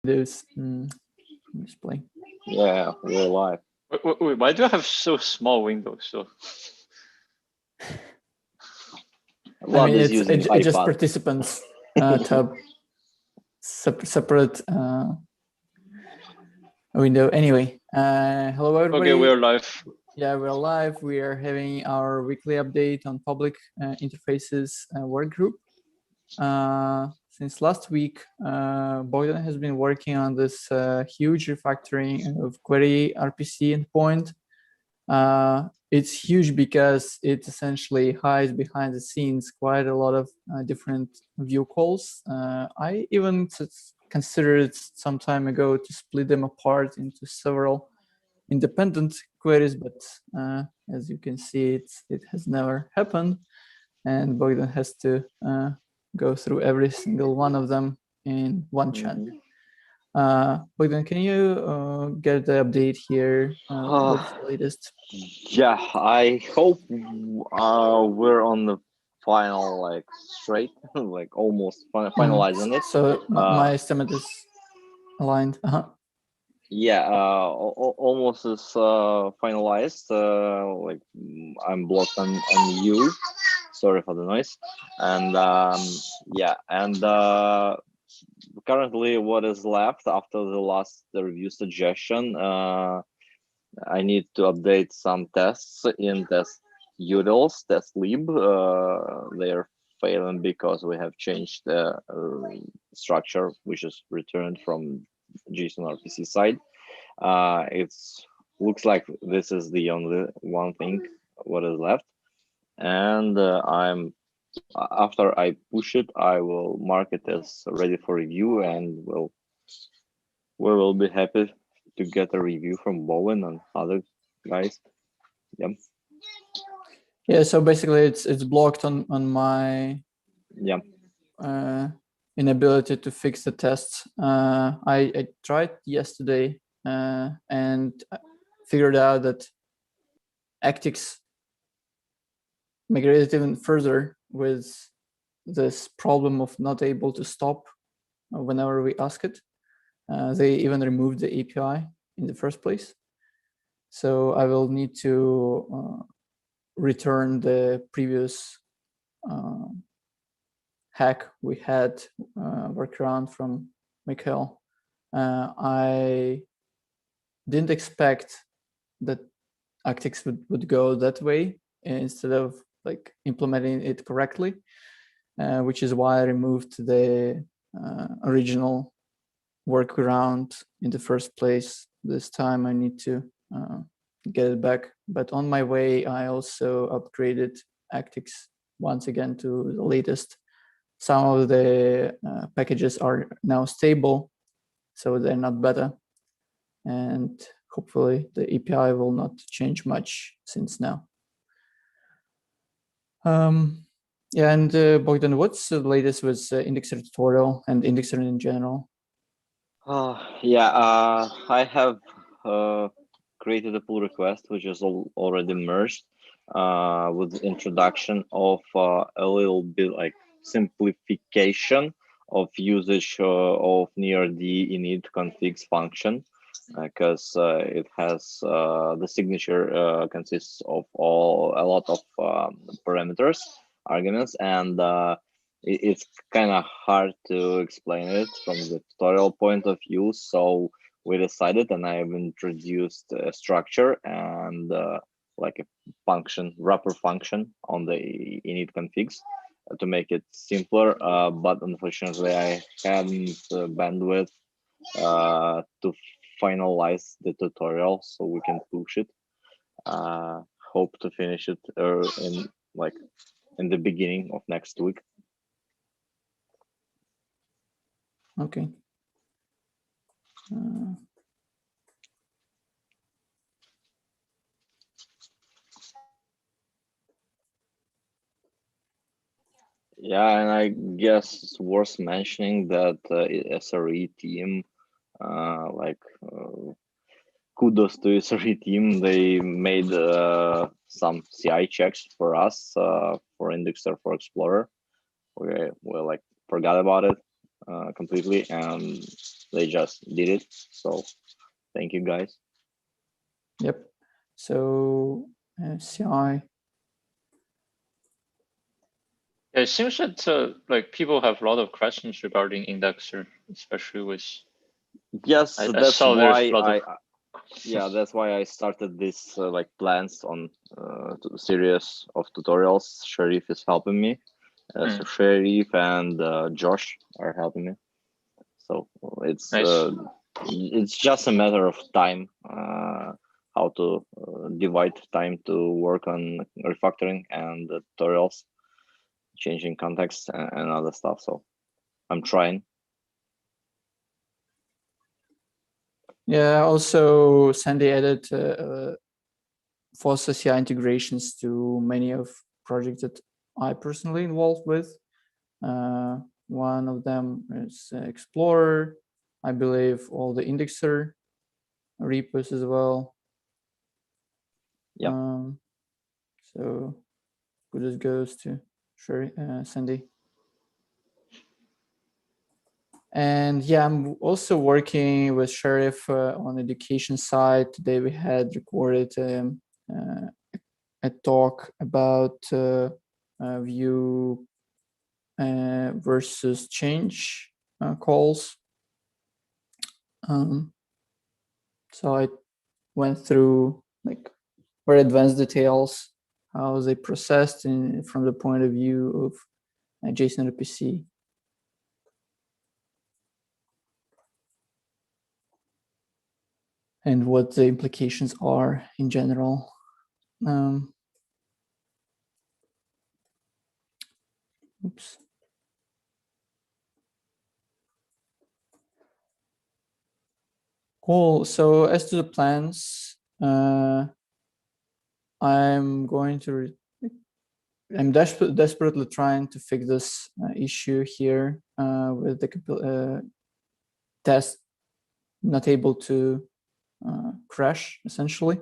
Windows display. Yeah, we're live. Wait, why do I have so small windows? So I mean, it's just participants tab, separate window. Anyway, hello everybody. Okay, we're live. Yeah, we're live. We are having our weekly update on public interfaces work group. Since last week, Bogdan has been working on this huge refactoring of query RPC endpoint. It's huge because it essentially hides behind the scenes quite a lot of different view calls. I even considered some time ago to split them apart into several independent queries, but as you can see, it has never happened, and Bogdan has to go through every single one of them in one chunk. Bogdan, can you get the update here? What's the latest? Yeah, I hope we're on the final straight, almost finalizing it. So my estimate is aligned. Yeah, almost is finalized. I'm blocked on you. Sorry for the noise. And yeah, and currently what is left after the last review suggestion, I need to update some tests in test utils, test lib. They are failing because we have changed the structure, which is returned from JSON RPC side. It's looks like this is the only one thing what is left, and after I push it, I will mark it as ready for review, and we will be happy to get a review from Bowen and other guys. Yep. Yeah, so basically it's blocked on my inability to fix the tests. I tried yesterday and figured out that Actix migrated even further with this problem of not able to stop whenever we ask it. They even removed the API in the first place. So I will need to return the previous hack we had workaround from Mikhail. I didn't expect that Actix would go that way instead of implementing it correctly, which is why I removed the original workaround in the first place. This time I need to get it back. But on my way, I also upgraded Actix once again to the latest. Some of the packages are now stable, so they're not beta. And hopefully the API will not change much since now. Yeah, and Bogdan, what's the latest with Indexer tutorial and Indexer in general? I have created a pull request which is already merged with the introduction of a little bit simplification of usage of near the init configs function, because it has the signature consists of a lot of parameters, arguments, and it's kind of hard to explain it from the tutorial point of view. So we decided, and I have introduced a structure and like a function, wrapper function on the init configs to make it simpler. But unfortunately, I hadn't bandwidth to finalize the tutorial, so we can push it. Hope to finish it in the beginning of next week. Okay. Yeah, and I guess it's worth mentioning that SRE team, kudos to SRE team. They made some CI checks for us for Indexer for Explorer. We forgot about it completely, and they just did it. So thank you guys. Yep. So CI. It seems that like people have a lot of questions regarding Indexer, especially with. Yes, I that's saw there's why a lot of. yeah, that's why I started this like plans on series of tutorials. Sharif is helping me. So Sharif and Josh are helping me. So it's Nice. it's just a matter of time. How to divide time to work on refactoring and tutorials, changing context and other stuff. So I'm trying. Yeah. Also, Sandy added FOSS CI integrations to many of projects that I personally involved with. One of them is Explorer. I believe all the Indexer repos as well. Yeah. So kudos goes to Sandy. And yeah, I'm also working with Sharif on education side. Today we had recorded a talk about Vue versus change calls. So I went through like very advanced details, how they processed from the point of view of JSON RPC. And what the implications are in general. Oops. Cool. So as to the plans, I'm desperately trying to fix this issue here with the test not able to crash essentially,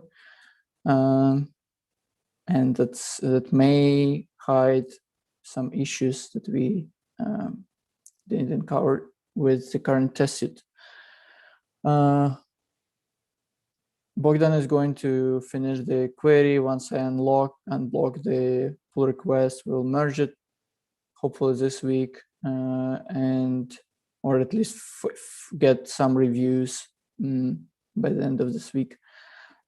and that may hide some issues that we didn't cover with the current test suite. Bogdan is going to finish the query. Once I unblock the pull request, we'll merge it, hopefully this week, or at least get some reviews by the end of this week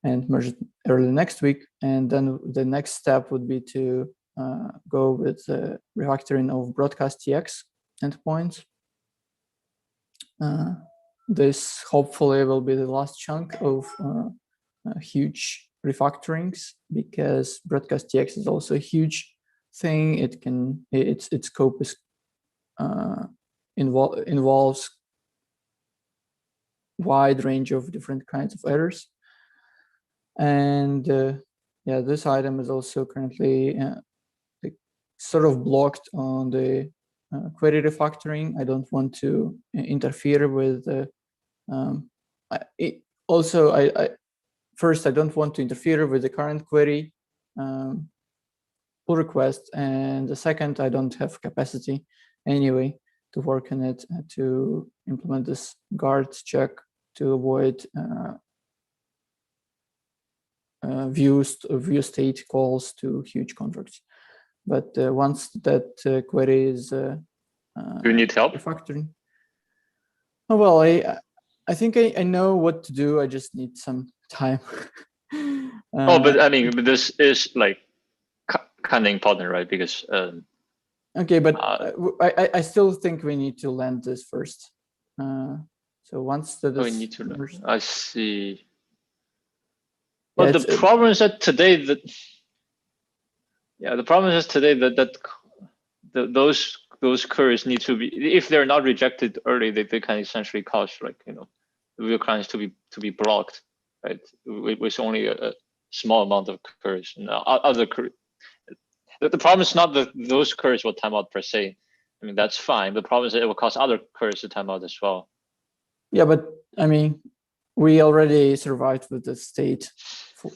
and merge it early next week. And then the next step would be to go with the refactoring of Broadcast-TX endpoints. This hopefully will be the last chunk of huge refactorings, because Broadcast-TX is also a huge thing. Its scope is involves wide range of different kinds of errors. And yeah, this item is also currently sort of blocked on the query refactoring. I don't want to interfere with first, I don't want to interfere with the current query pull request, and the second, I don't have capacity anyway to work on it to implement this guard check to avoid view state calls to huge contracts. But once that query is do you need help? refactoring, oh, well, I think I know what to do. I just need some time. But I mean, this is like kind of important, right? Because okay, but I still think we need to land this first. So once that is, we need to learn. I see. Yeah, But the problem is that today that those queries need to be, if they're not rejected early, they can essentially cause, like, the real clients to be blocked, right? With only a small amount of queries. And other queries. The problem is not that those queries will time out per se. I mean, that's fine. The problem is that it will cause other queries to time out as well. Yeah, but I mean, we already survived with this state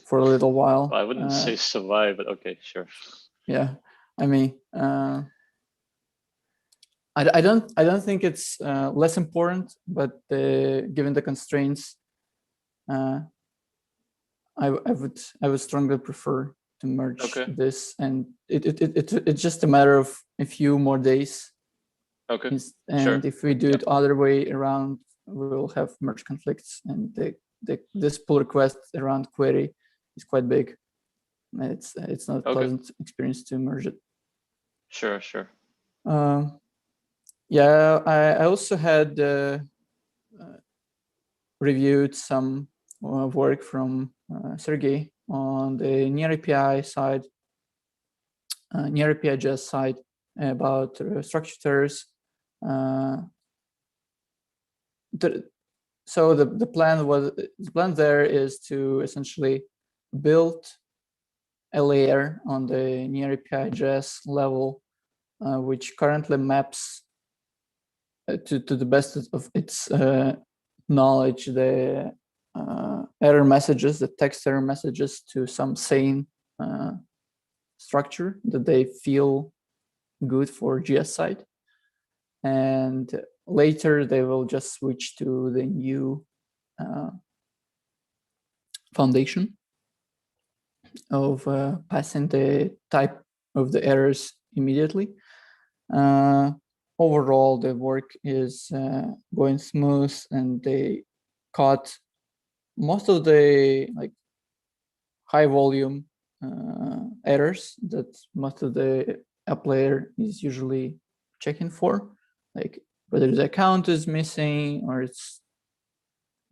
for a little while. Well, I wouldn't say survive, but okay, sure. Yeah, I mean, I don't think it's less important, but given the constraints, I would strongly prefer to merge Okay. this, and it's just a matter of a few more days. Okay. And Sure. if we do it other way around, we'll have merge conflicts, and this pull request around query is quite big. It's not a pleasant experience to merge it. Sure. Sure. Yeah, I also had reviewed some work from Sergey on the Near API side, Near API.js side about structured errors. So the plan there is to essentially build a layer on the Near API.js level, which currently maps to the best of its knowledge the error messages, the text error messages, to some sane structure that they feel good for GS side. And later they will just switch to the new foundation of passing the type of the errors immediately. Overall, the work is going smooth, and they caught most of the high volume errors that most of the app layer is usually checking for, like whether the account is missing, or it's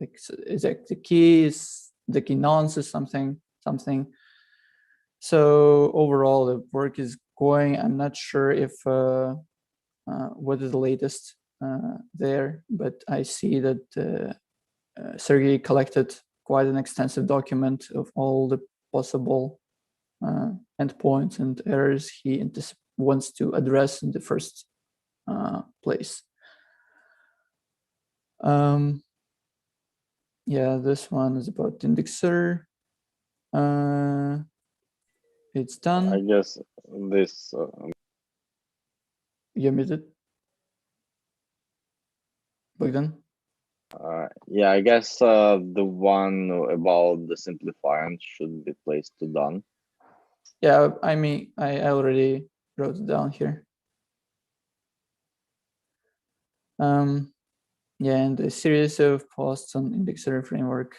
like is that the key nonce something. So overall, the work is going. I'm not sure if what is the latest there, but I see that Sergey collected quite an extensive document of all the possible endpoints and errors he wants to address in the first place. Yeah, this one is about indexer. It's done. I guess this. You're muted, Bogdan. Yeah, I guess the one about the simplifier should be placed to done. Yeah, I mean, I already wrote it down here. Yeah, and the series of posts on indexer framework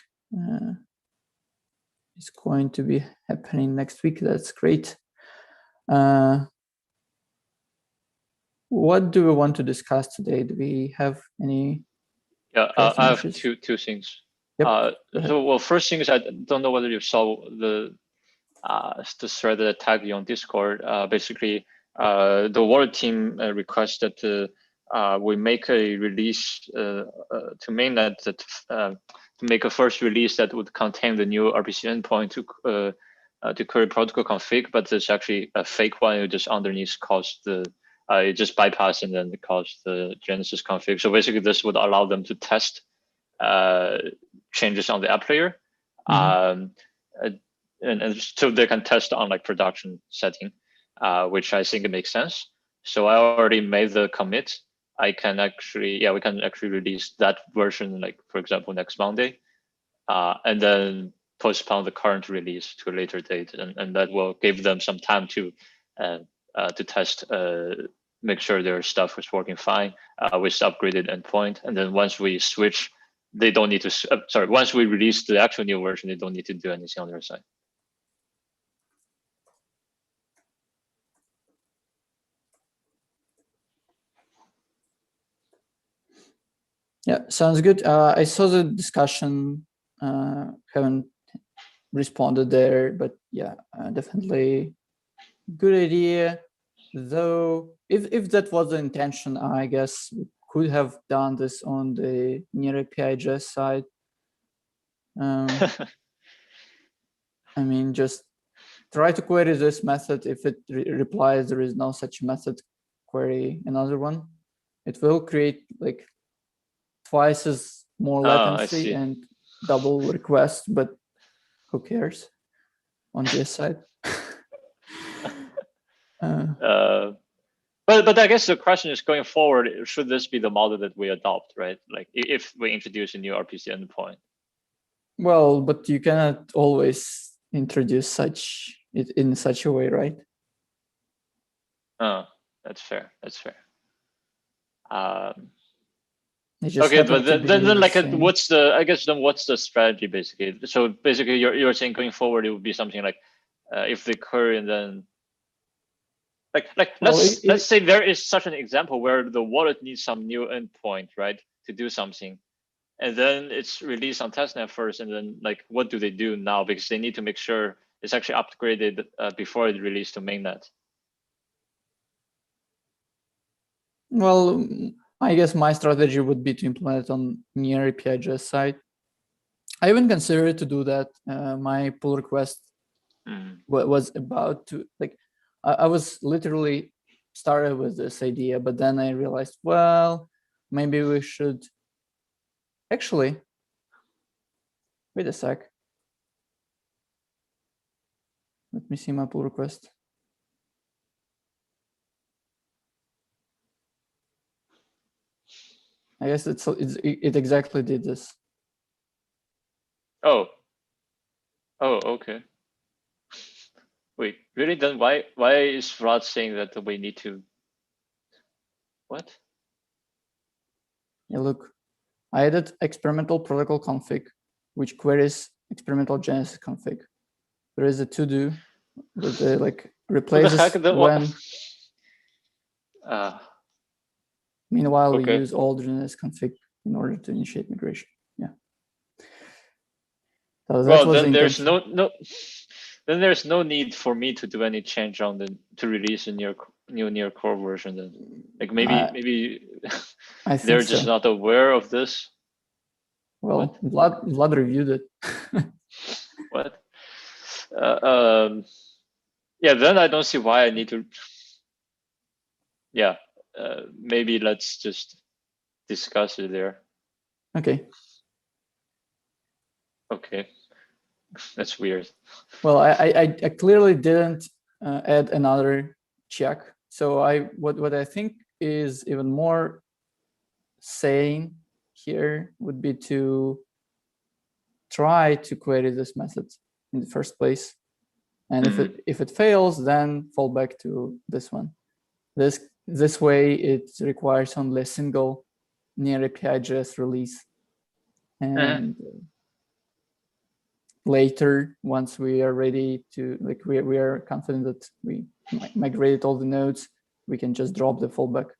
is going to be happening next week. That's great. What do we want to discuss today? Do we have any? Yeah, I have two things. Yep. So, well, first thing is I don't know whether you saw the thread that I tagged you on Discord. Basically, the Wallet team requested we make a release to mainnet that to make a first release that would contain the new RPC endpoint to query protocol config, but it's actually a fake one. It just underneath calls the it just bypass and then it calls the Genesis config. So basically, this would allow them to test changes on the app layer. And so they can test on production setting, which I think it makes sense. So I already made the commit. We can actually release that version, for example, next Monday, and then postpone the current release to a later date, and that will give them some time to test, make sure their stuff is working fine with upgraded endpoint, and then once we switch, they don't need to. Once we release the actual new version, they don't need to do anything on their side. Yeah, sounds good. I saw the discussion. Haven't responded there, but yeah, definitely good idea. Though, if that was the intention, I guess we could have done this on the Near API.js side. I mean, just try to query this method. If it replies there is no such method, query another one. It will create twice as more latency and double request, but who cares on GS side? But I guess the question is going forward, should this be the model that we adopt, right? Like if we introduce a new RPC endpoint. Well, but you cannot always introduce such it in such a way, right? Oh, that's fair. That's fair. It just Okay, happened but to be then the like same. what's the, I guess then what's the strategy basically? So basically you're saying going forward it would be something like if they query and then like Well, let's say there is such an example where the wallet needs some new endpoint, right, to do something, and then it's released on testnet first, and then like what do they do now, because they need to make sure it's actually upgraded before it released to mainnet. Well, I guess my strategy would be to implement it on near API.js side. I even considered to do that. My pull request was about to, like, I was literally started with this idea, but then I realized, well, maybe we should actually, wait a sec. Let me see my pull request. I guess it exactly did this. Oh, okay. Wait, really? Then why is Rod saying that we need to? What? Yeah, look, I added experimental protocol config, which queries experimental Genesis config. There is a to do with the like replaces when. Meanwhile, okay. we use old Genesis config in order to initiate migration. Yeah. So that well, was then the there's intention. then there's no need for me to do any change on to release a new near core version. Then, like maybe I they're think just so. not aware of this. Well, Vlad reviewed it. What? Yeah, then I don't see why I need to. Yeah, maybe let's just discuss it there. Okay. Okay, that's weird. Well, I clearly didn't add another check. So what I think is even more sane here would be to try to query this method in the first place, and if it fails, then fall back to this one. This way it requires only a single near API.js release, and later, once we are ready to, like, we are confident that we migrated all the nodes, we can just drop the fallback.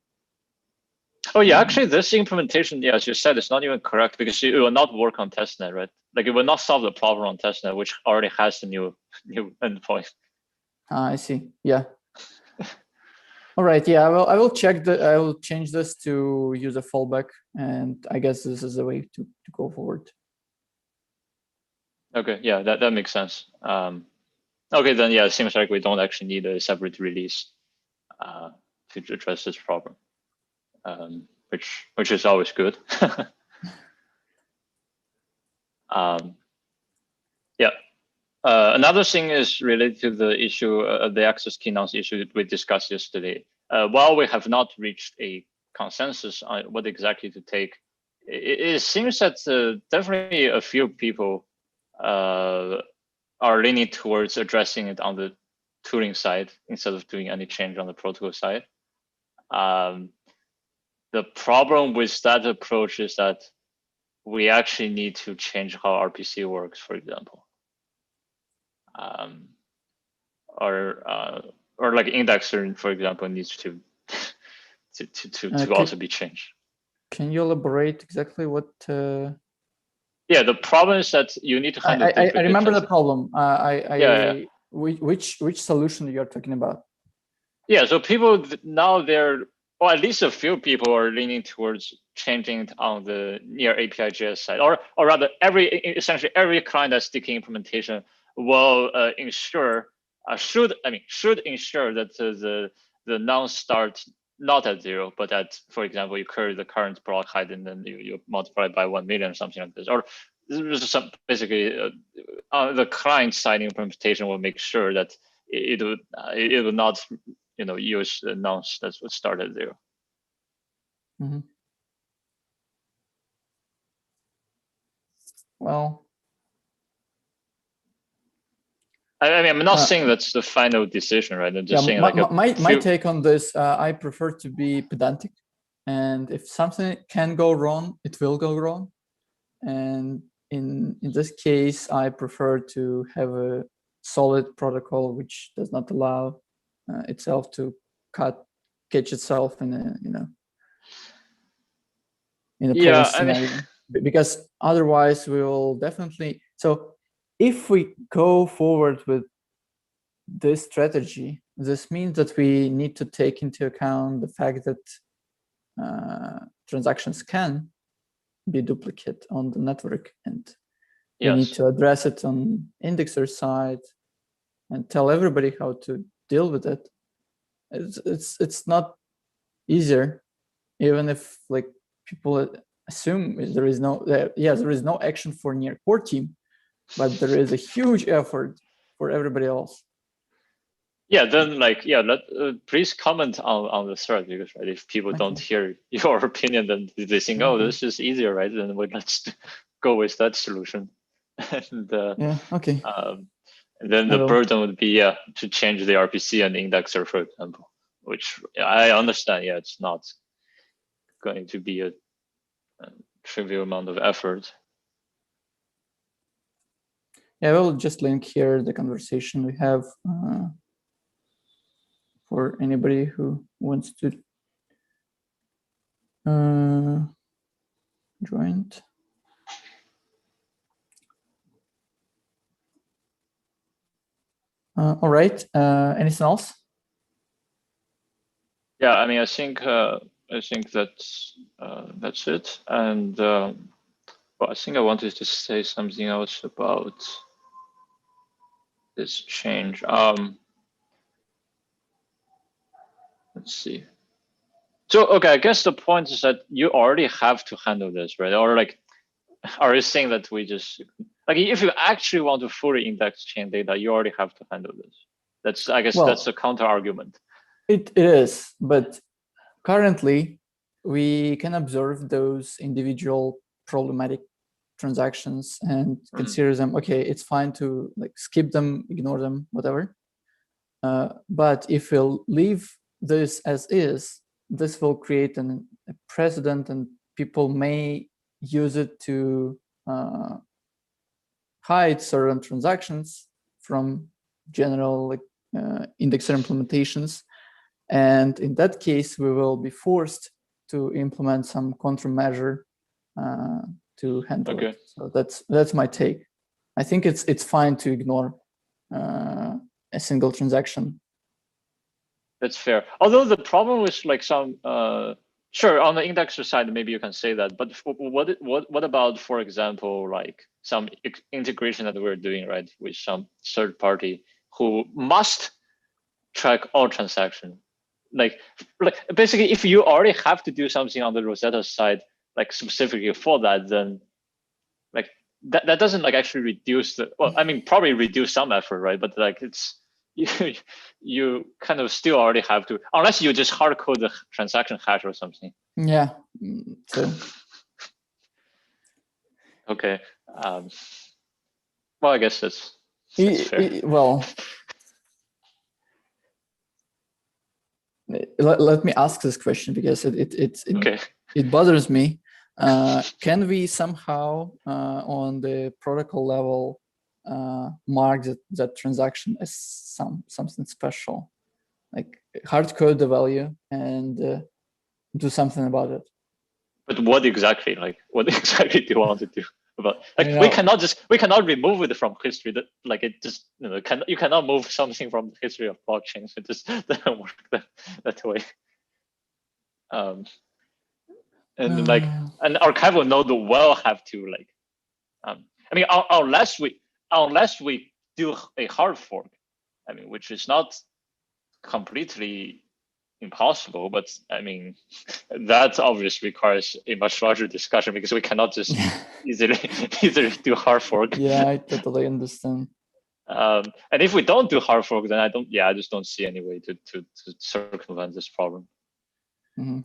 Oh yeah, actually this implementation, yeah, as you said, it's not even correct because it will not work on testnet, right? Like it will not solve the problem on testnet, which already has the new endpoint. I see. Yeah. All right. Yeah, I will check I will change this to use a fallback, and I guess this is the way to go forward. Okay. Yeah, that makes sense. Okay, then yeah, it seems like we don't actually need a separate release to address this problem, which is always good. Yeah. Another thing is related to the issue of the access key nonce issue that we discussed yesterday. While we have not reached a consensus on what exactly to take, it seems that definitely a few people are leaning towards addressing it on the tooling side instead of doing any change on the protocol side. The problem with that approach is that we actually need to change how RPC works, for example. Or like indexer, for example, needs to also be changed. Can you elaborate exactly what? Yeah, the problem is that you need to handle. I remember the problem. Yeah. Which solution you're talking about? Yeah, so people now or at least a few people are leaning towards changing it on the near API.js side, or rather, essentially every client SDK implementation will should ensure that the nonce starts not at 0, but at, for example, you query the current block height and then you multiply it by 1 million or something like this. Or basically the client side implementation will make sure that it will not use the nonce that's what started there. Mhm. Well, I mean, I'm not saying that's the final decision, right? I'm just saying my take on this, I prefer to be pedantic, and if something can go wrong, it will go wrong. And in this case, I prefer to have a solid protocol which does not allow itself to catch itself in a Yeah, police scenario, because otherwise we will definitely. So if we go forward with this strategy, this means that we need to take into account the fact that transactions can be duplicate on the network, and we need to address it on indexer side and tell everybody how to deal with it. It's not easier, even if like people assume there is no action for near core team, but there is a huge effort for everybody else. Yeah, then please comment on the thread, because if people don't hear your opinion, then they think, oh, this is easier, right? Then let's go with that solution. And and then the burden would be to change the RPC and indexer, for example, which I understand. Yeah, it's not going to be a trivial amount of effort. Yeah, we'll just link here the conversation we have for anybody who wants to join. All right. Anything else? Yeah, I mean, I think that's it. And well, I think I wanted to say something else about this change. Let's see. So, okay, I guess the point is that you already have to handle this, right? Or like, are you saying that we just, like, if you actually want to fully index chain data, you already have to handle this? That's, I guess, that's a counter argument. It is, but currently we can observe those individual problematic transactions and consider them, okay, it's fine to like skip them, ignore them, whatever. But if we'll leave this as is, this will create a precedent, and people may use it to hide certain transactions from general indexer implementations. And in that case, we will be forced to implement some countermeasure to handle it. So that's my take. I think it's fine to ignore a single transaction. That's fair. Although the problem with like some, sure, on the indexer side, maybe you can say that. But what about, for example, like some integration that we're doing, right, with some third party who must track all transactions? Like basically, if you already have to do something on the Rosetta side, like specifically for that, then like that doesn't like actually reduce the, well, I mean, probably reduce some effort, right? But like it's, you kind of still already have to, unless you just hard code the transaction hash or something. Yeah. So. Okay. Well, I guess that's fair. Well, let me ask this question, because it bothers me. Can we somehow on the protocol level mark that transaction as something special, like hard code the value and do something about it? But what exactly? Like, what exactly do you want to do about? Like, we cannot remove it from history. That like it just you cannot move something from the history of blockchains. It just doesn't work that way. And like an archival node will have to like, I mean, unless we do a hard fork, I mean, which is not completely impossible, but I mean, that obviously requires a much larger discussion, because we cannot just easily do hard fork. Yeah, I totally understand. And if we don't do hard fork, then I just don't see any way to circumvent this problem.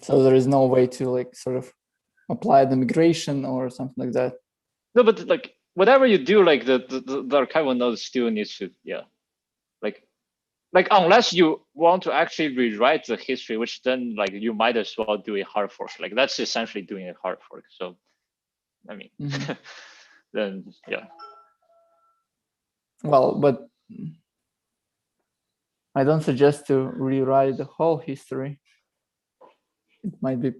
So there is no way to like sort of apply the migration or something like that. No, but like whatever you do, like the archival node still needs to, like unless you want to actually rewrite the history, which then like you might as well do a hard fork. Like that's essentially doing a hard fork. So, I mean, then yeah. Well, but I don't suggest to rewrite the whole history. It might be.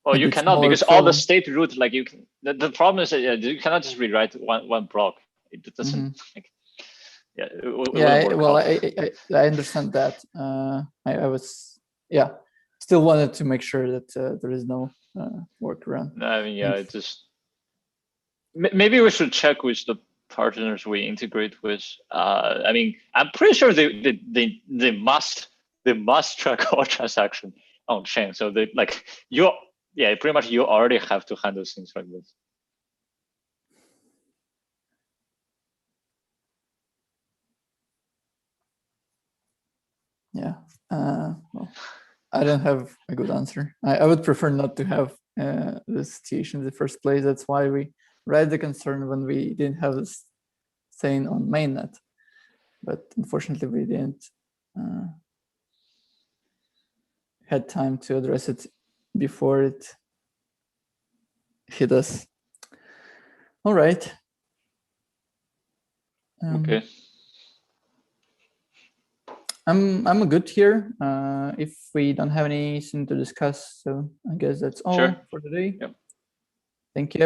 Oh, you cannot, because all the state root, like you can. The problem is that you cannot just rewrite one block. It doesn't. Like, yeah. I understand that. I was still wanted to make sure that there is no workaround. I mean, yeah, it just. Maybe we should check with the partners we integrate with. I mean, I'm pretty sure they must track all transactions on chain. So they like pretty much you already have to handle things like this. Yeah. Well, I don't have a good answer. I would prefer not to have this situation in the first place. That's why we raised the concern when we didn't have this thing on mainnet. But unfortunately, we didn't had time to address it before it hit us. All right. Okay. I'm good here. If we don't have anything to discuss, so I guess that's all for today. Yep. Thank you.